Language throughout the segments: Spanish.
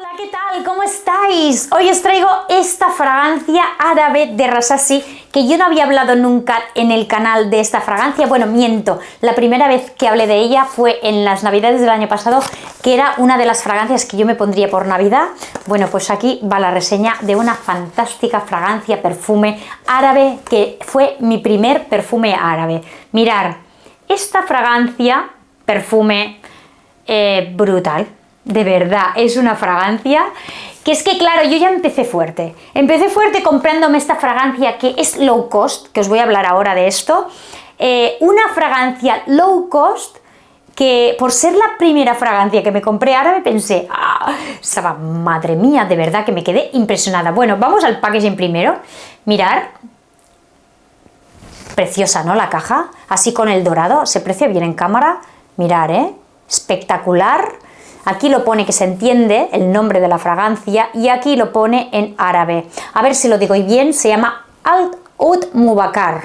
Hola, ¿qué tal? ¿Cómo estáis? Hoy os traigo esta fragancia árabe de Rasasi, que yo no había hablado nunca en el canal de esta fragancia. Bueno, miento, la primera vez que hablé de ella fue en las navidades del año pasado, que era una de las fragancias que yo me pondría por Navidad. Bueno, pues aquí va la reseña de una fantástica fragancia, perfume árabe, que fue mi primer perfume árabe. Mirad, esta fragancia, perfume brutal. De verdad, es una fragancia que es que, claro, yo ya empecé fuerte. Empecé fuerte comprándome esta fragancia que es low cost, que os voy a hablar ahora de esto. Una fragancia low cost que, por ser la primera fragancia que me compré árabe, pensé, estaba, madre mía, de verdad que me quedé impresionada. Bueno, vamos al packaging primero. Mirad. Preciosa, ¿no? La caja, así con el dorado, se aprecia bien en cámara. Mirad, espectacular. Aquí lo pone que se entiende el nombre de la fragancia y aquí lo pone en árabe. A ver si lo digo bien, se llama Al-Oud Mubakar.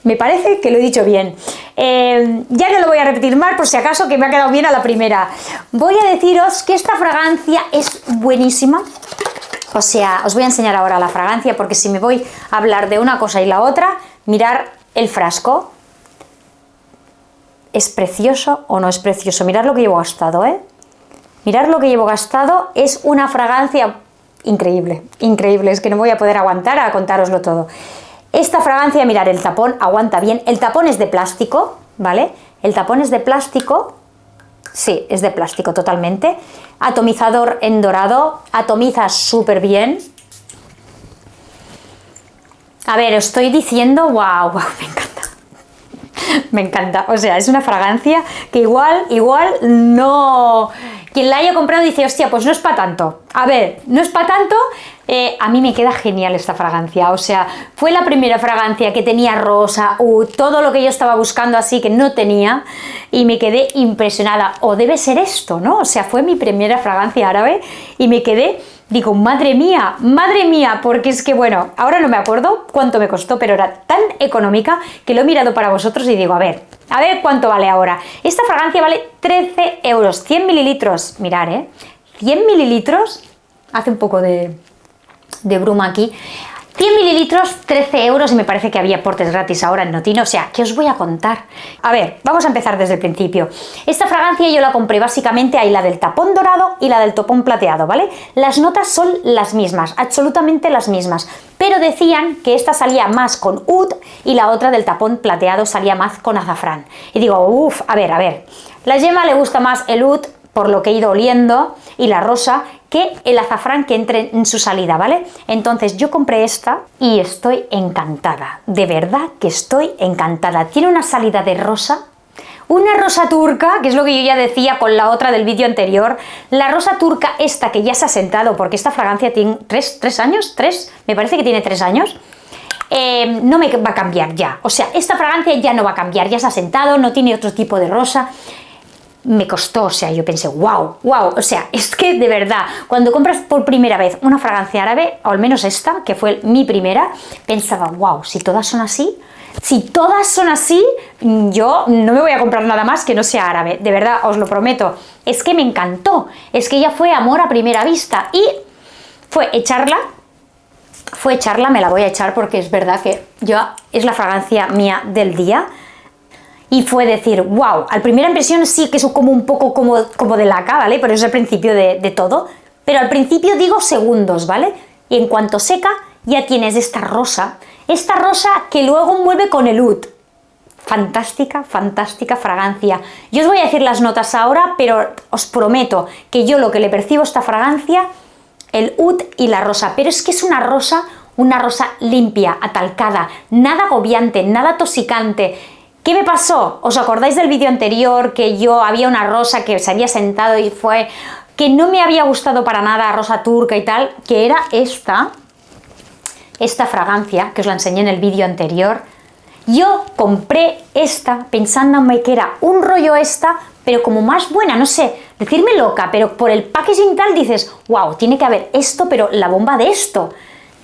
Me parece que lo he dicho bien. Ya no lo voy a repetir más por si acaso, que me ha quedado bien a la primera. Voy a deciros que esta fragancia es buenísima. O sea, os voy a enseñar ahora la fragancia, porque si me voy a hablar de una cosa y la otra, mirar el frasco. ¿Es precioso o no es precioso? Mirad lo que llevo gastado, Mirad lo que llevo gastado, es una fragancia increíble, increíble, es que no voy a poder aguantar a contároslo todo. Esta fragancia, mirad, el tapón aguanta bien, el tapón es de plástico, ¿vale? El tapón es de plástico, sí, es de plástico totalmente. Atomizador en dorado, atomiza súper bien. A ver, os estoy diciendo, wow, me encanta. Me encanta, o sea, es una fragancia que igual no... Quien la haya comprado dice, hostia, pues no es para tanto. A ver, no es para tanto, a mí me queda genial esta fragancia, o sea, fue la primera fragancia que tenía rosa, todo lo que yo estaba buscando así que no tenía, y me quedé impresionada, o debe ser esto, ¿no? O sea, fue mi primera fragancia árabe y me quedé... Digo, madre mía, porque es que, bueno, ahora no me acuerdo cuánto me costó, pero era tan económica que lo he mirado para vosotros y digo, a ver cuánto vale ahora. Esta fragancia vale 13 euros, 100 mililitros, mirad, 100 mililitros, hace un poco de bruma aquí. 100 mililitros, 13 euros, y me parece que había portes gratis ahora en Notino, o sea, ¿qué os voy a contar? A ver, vamos a empezar desde el principio. Esta fragancia yo la compré básicamente, hay la del tapón dorado y la del tapón plateado, ¿vale? Las notas son las mismas, absolutamente las mismas, pero decían que esta salía más con oud y la otra del tapón plateado salía más con azafrán. Y digo, a ver, la Gemma le gusta más el oud, por lo que he ido oliendo, y la rosa, que el azafrán que entre en su salida, ¿vale? Entonces yo compré esta y estoy encantada, de verdad que estoy encantada. Tiene una salida de rosa, una rosa turca, que es lo que yo ya decía con la otra del vídeo anterior, la rosa turca esta que ya se ha sentado, porque esta fragancia tiene ¿tres años? Me parece que tiene 3 años. No me va a cambiar ya, o sea, esta fragancia ya no va a cambiar, ya se ha sentado, no tiene otro tipo de rosa. Me costó, o sea, yo pensé, wow, o sea, es que de verdad, cuando compras por primera vez una fragancia árabe, o al menos esta, que fue mi primera, pensaba, wow, si todas son así, yo no me voy a comprar nada más que no sea árabe, de verdad, os lo prometo. Es que me encantó, es que ya fue amor a primera vista, y fue echarla, me la voy a echar porque es verdad que es la fragancia mía del día. Y fue decir, wow, a primera impresión sí que es como un poco como de laca, ¿vale? Pero es el principio de todo. Pero al principio digo segundos, ¿vale? Y en cuanto seca, ya tienes esta rosa que luego envuelve con el oud. Fantástica fragancia. Yo os voy a decir las notas ahora, pero os prometo que yo lo que le percibo a esta fragancia, el oud y la rosa. Pero es que es una rosa limpia, atalcada, nada agobiante, nada tosicante. ¿Qué me pasó? ¿Os acordáis del vídeo anterior que yo había una rosa que se había sentado y fue que no me había gustado para nada, rosa turca y tal, que era esta fragancia que os la enseñé en el vídeo anterior? Yo compré esta pensándome que era un rollo pero como más buena, no sé, decirme loca, pero por el packaging tal dices, wow, tiene que haber esto, pero la bomba de esto.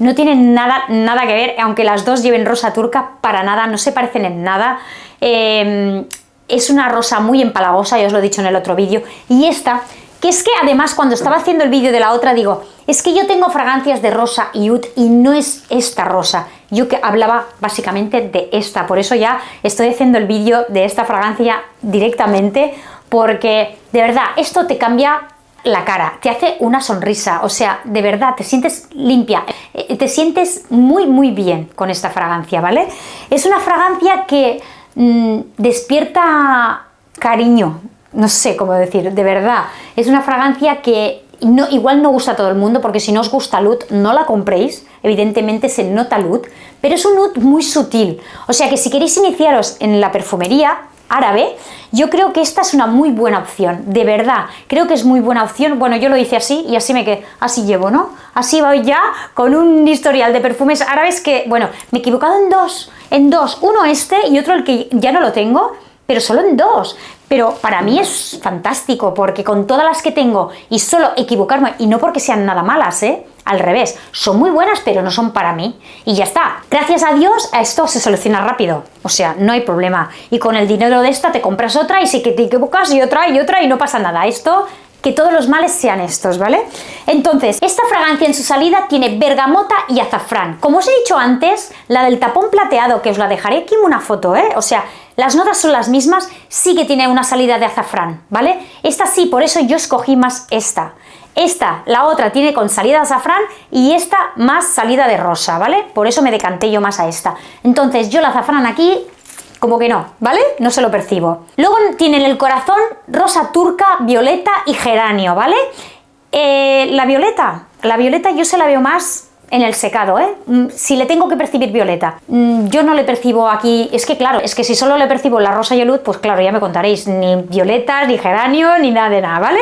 No tienen nada que ver, aunque las dos lleven rosa turca, para nada, no se parecen en nada. Es una rosa muy empalagosa, ya os lo he dicho en el otro vídeo, y esta Que es que además cuando estaba haciendo el vídeo de la otra digo, es que yo tengo fragancias de rosa y oud y no es esta rosa. Yo que hablaba básicamente de esta, por eso ya estoy haciendo el vídeo de esta fragancia directamente, porque de verdad esto te cambia la cara, te hace una sonrisa, o sea, de verdad te sientes limpia, te sientes muy bien con esta fragancia, ¿vale? Es una fragancia que despierta cariño, no sé cómo decir, de verdad, es una fragancia que igual no gusta a todo el mundo, porque si no os gusta el oud, no la compréis, evidentemente se nota el oud, pero es un oud muy sutil, o sea que si queréis iniciaros en la perfumería árabe, yo creo que esta es una muy buena opción, de verdad, creo que es muy buena opción. Bueno, yo lo hice así y así me quedé, así llevo, ¿no? Así voy ya con un historial de perfumes árabes que, bueno, me he equivocado en dos, uno este y otro el que ya no lo tengo, pero solo en dos. Pero para mí es fantástico, porque con todas las que tengo y solo equivocarme, y no porque sean nada malas, al revés, son muy buenas, pero no son para mí. Y ya está. Gracias a Dios, a esto se soluciona rápido. O sea, no hay problema. Y con el dinero de esta te compras otra y sí que te equivocas y otra y no pasa nada. Esto, que todos los males sean estos, ¿vale? Entonces, esta fragancia en su salida tiene bergamota y azafrán. Como os he dicho antes, la del tapón plateado, que os la dejaré aquí en una foto, o sea, las notas son las mismas, sí que tiene una salida de azafrán, ¿vale? Esta sí, por eso yo escogí más esta. Esta, la otra, tiene con salida de azafrán y esta más salida de rosa, ¿vale? Por eso me decanté yo más a esta. Entonces, yo el azafrán aquí, como que no, ¿vale? No se lo percibo. Luego tiene en el corazón rosa turca, violeta y geranio, ¿vale? La violeta yo se la veo más en el secado, si le tengo que percibir violeta, yo no le percibo aquí, es que claro, es que si solo le percibo la rosa y el oud, pues claro, ya me contaréis, ni violeta, ni geranio, ni nada de nada, ¿vale?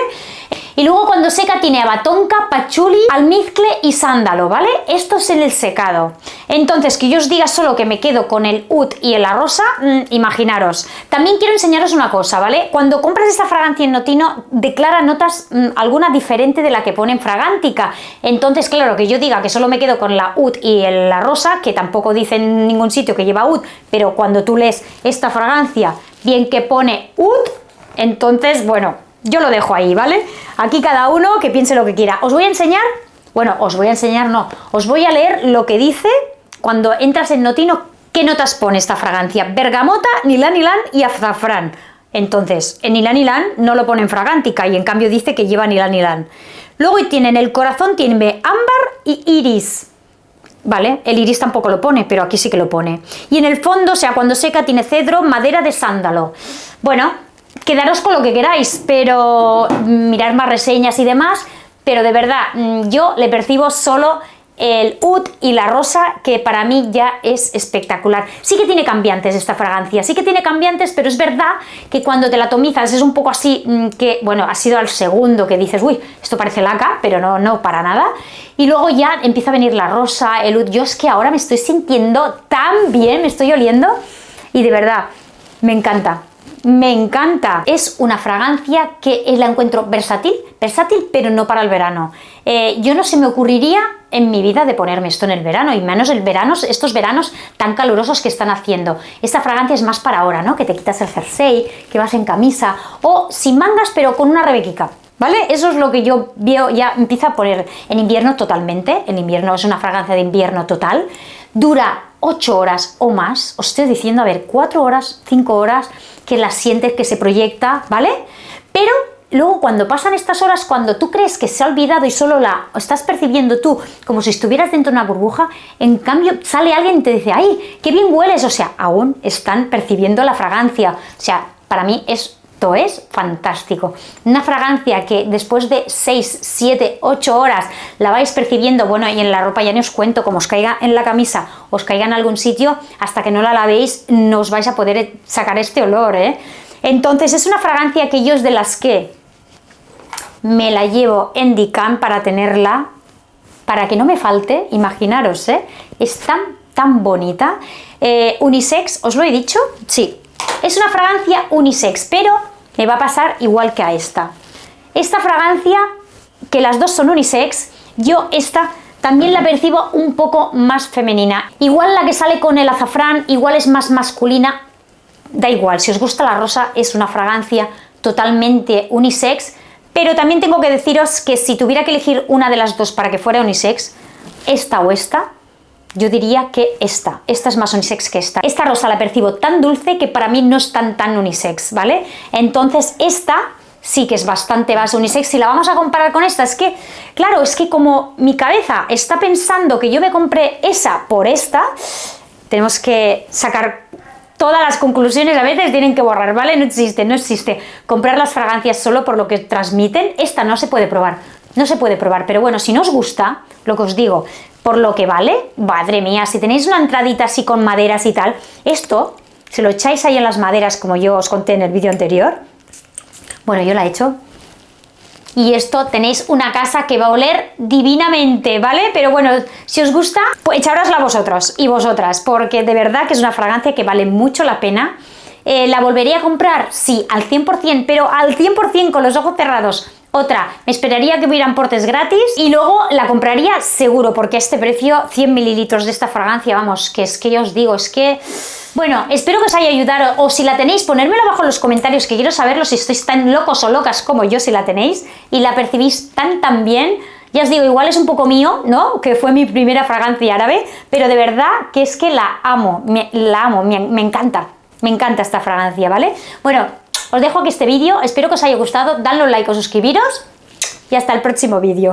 Y luego cuando seca tiene abatonca, pachuli, almizcle y sándalo, ¿vale? Esto es en el secado. Entonces, que yo os diga solo que me quedo con el oud y la rosa, imaginaros. También quiero enseñaros una cosa, ¿vale? Cuando compras esta fragancia en Notino, declara notas alguna diferente de la que pone en Fragántica. Entonces, claro, que yo diga que solo me quedo con la oud y la rosa, que tampoco dice en ningún sitio que lleva oud, pero cuando tú lees esta fragancia, bien que pone oud, entonces, bueno, yo lo dejo ahí, ¿vale? Aquí cada uno que piense lo que quiera. Os voy a enseñar, bueno, os voy a enseñar, no, os voy a leer lo que dice cuando entras en Notino, qué notas pone esta fragancia. Bergamota, ylang ylang y azafrán. Entonces, en ylang ylang no lo pone en Fragántica y en cambio dice que lleva ylang ylang. Luego tiene en el corazón, tiene ámbar y iris. Vale, el iris tampoco lo pone, pero aquí sí que lo pone. Y en el fondo, o sea, cuando seca, tiene cedro, madera de sándalo. Bueno, quedaros con lo que queráis, pero mirar más reseñas y demás, pero de verdad, yo le percibo solo el oud y la rosa, que para mí ya es espectacular. Sí que tiene cambiantes esta fragancia, sí que tiene cambiantes, pero es verdad que cuando te la atomizas es un poco así, que bueno, ha sido al segundo que dices, uy, esto parece laca, pero no para nada. Y luego ya empieza a venir la rosa, el oud. Yo es que ahora me estoy sintiendo tan bien, me estoy oliendo y de verdad, me encanta. Me encanta, es una fragancia que la encuentro versátil, pero no para el verano. Yo no se me ocurriría en mi vida de ponerme esto en el verano, y menos estos veranos tan calurosos que están haciendo. Esta fragancia es más para ahora, ¿no? Que te quitas el jersey, que vas en camisa, o sin mangas pero con una rebequica, ¿vale? Eso es lo que yo veo, ya empieza a poner en invierno totalmente. En invierno es una fragancia de invierno total, dura 8 horas o más, os estoy diciendo, a ver, 4 horas, 5 horas, que la sientes que se proyecta, ¿vale? Pero luego cuando pasan estas horas, cuando tú crees que se ha olvidado y solo la estás percibiendo tú, como si estuvieras dentro de una burbuja, en cambio sale alguien y te dice, ¡ay, qué bien hueles! O sea, aún están percibiendo la fragancia. O sea, para mí esto es fantástico. Una fragancia que después de 6, 7, 8 horas la vais percibiendo, bueno, y en la ropa ya no os cuento, como os caiga en la camisa, os caiga en algún sitio, hasta que no la lavéis no os vais a poder sacar este olor, Entonces es una fragancia que yo es de las que me la llevo en Dicam para tenerla, para que no me falte, imaginaros, es tan bonita. Unisex, ¿os lo he dicho? Sí. Es una fragancia unisex, pero me va a pasar igual que a esta. Esta fragancia, que las dos son unisex, yo esta también la percibo un poco más femenina. Igual la que sale con el azafrán, igual es más masculina, da igual. Si os gusta la rosa, es una fragancia totalmente unisex, Pero también tengo que deciros que si tuviera que elegir una de las dos para que fuera unisex, esta o esta, yo diría que esta es más unisex que esta. Esta rosa la percibo tan dulce que para mí no es tan unisex, ¿vale? Entonces esta sí que es bastante más unisex. Si la vamos a comparar con esta, es que, claro, es que como mi cabeza está pensando que yo me compré esa por esta, tenemos que sacar todas las conclusiones, a veces tienen que borrar, ¿vale? No existe comprar las fragancias solo por lo que transmiten. Esta no se puede probar, pero bueno, si no os gusta, lo que os digo, por lo que vale, madre mía, si tenéis una entradita así con maderas y tal, esto, si lo echáis ahí en las maderas como yo os conté en el vídeo anterior, bueno, yo la he hecho, y esto tenéis una casa que va a oler divinamente, ¿vale? Pero bueno, si os gusta, pues echárosla vosotros y vosotras, porque de verdad que es una fragancia que vale mucho la pena. ¿La volvería a comprar? Sí, al 100%, pero al 100% con los ojos cerrados. Otra, me esperaría que hubieran portes gratis y luego la compraría seguro, porque a este precio 100 mililitros de esta fragancia, vamos, que es que yo os digo, es que... Bueno, espero que os haya ayudado, o si la tenéis, ponérmelo abajo en los comentarios, que quiero saberlo si estáis tan locos o locas como yo si la tenéis y la percibís tan bien. Ya os digo, igual es un poco mío, ¿no? Que fue mi primera fragancia árabe, pero de verdad que es que la amo, me encanta esta fragancia, ¿vale? Bueno, os dejo aquí este vídeo, espero que os haya gustado, dadle un like o suscribiros y hasta el próximo vídeo.